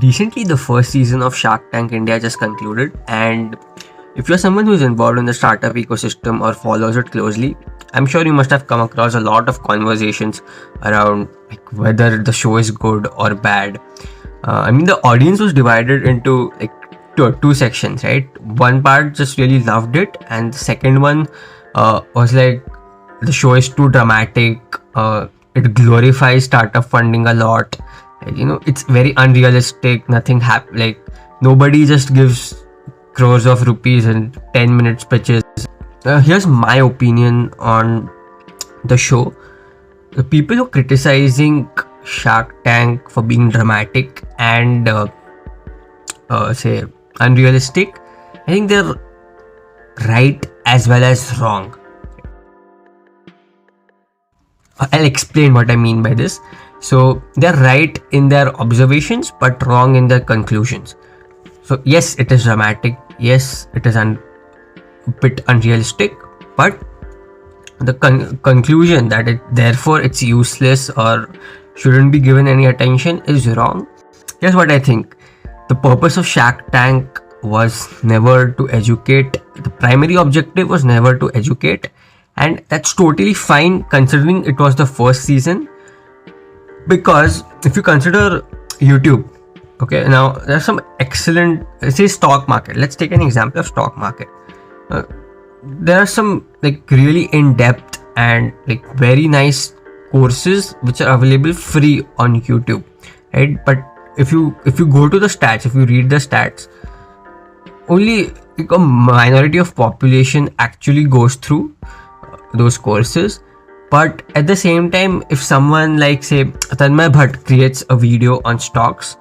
Recently, the first season of Shark Tank India just concluded, and if you're someone who's involved in the startup ecosystem or follows it closely, I'm sure you must have come across a lot of conversations around like whether the show is good or bad. The audience was divided into like two sections, right? One part just really loved it, and the second one was like the show is too dramatic. It glorifies startup funding a lot. It's very unrealistic. Nothing like nobody just gives crores of rupees in 10 minutes pitches. Here's my opinion on the show. The people who are criticizing Shark Tank for being dramatic and say unrealistic, I think they're right as well as wrong. I'll explain what I mean by this. So they're right in their observations but wrong in their conclusions. So yes, it is dramatic. Yes, it is a bit unrealistic, but the conclusion that therefore it's useless or shouldn't be given any attention is wrong. Here's what I think. The purpose of Shark Tank was never to educate. The primary objective was never to educate, and that's totally fine considering it was the first season. Because if you consider YouTube, okay, now there's some excellent, say, stock market. Let's take an example of stock market. There are some like really in-depth and like very nice courses which are available free on YouTube, right? But if you go to the stats, if you read the stats, only like a minority of population actually goes through those courses. But at the same time, if someone like say Tanmay Bhatt creates a video on stocks,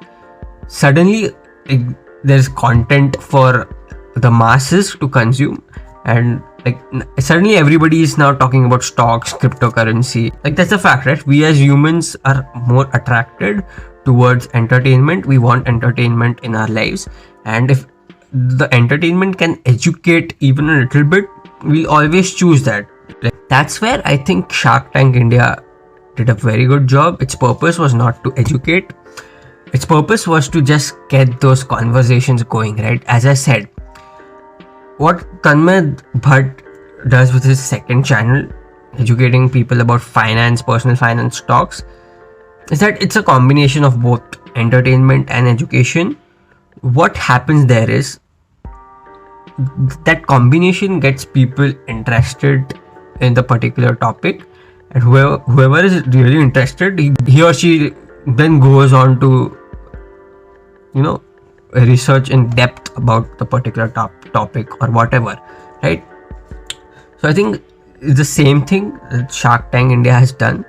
suddenly like, there's content for the masses to consume, and like suddenly everybody is now talking about stocks, cryptocurrency. Like that's a fact, right? We as humans are more attracted towards entertainment. We want entertainment in our lives, and if the entertainment can educate even a little bit, we'll always choose that. That's where I think Shark Tank India did a very good job. Its purpose was not to educate. Its purpose was to just get those conversations going, right? As I said, what Tanmay Bhatt does with his second channel, educating people about finance, personal finance, stocks, is that it's a combination of both entertainment and education. What happens there is that combination gets people interested in the particular topic, and whoever is really interested, he or she then goes on to research in depth about the particular topic or whatever, right? So I think it's the same thing that Shark Tank India has done.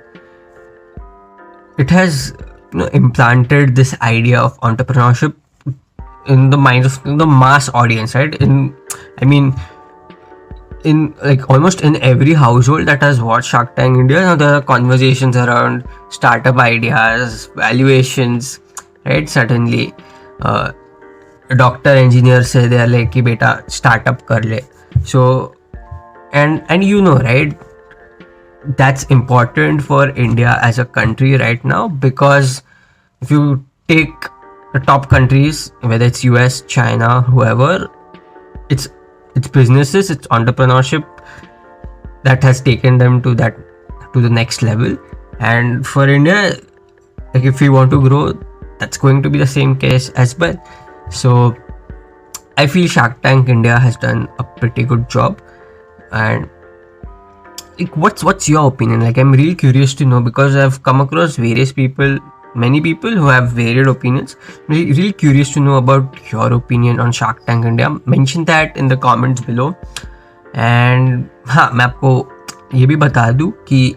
It has implanted this idea of entrepreneurship in the minds of the mass audience, right? In like almost in every household that has watched Shark Tank India, now there are conversations around startup ideas, valuations, right? Suddenly doctor, engineer say they are like ki beta startup kar le. So and right, that's important for India as a country right now, because if you take the top countries, whether it's US, China, whoever, it's businesses, it's entrepreneurship that has taken them to the next level. And for India, like if we want to grow, that's going to be the same case as well. So I feel Shark Tank India has done a pretty good job. And like what's your opinion? Like I'm really curious to know, because I've come across many people who have varied opinions. Really curious to know about your opinion on Shark Tank India. Mention that in the comments below. And हाँ, मैं आपको ये भी बता दूँ कि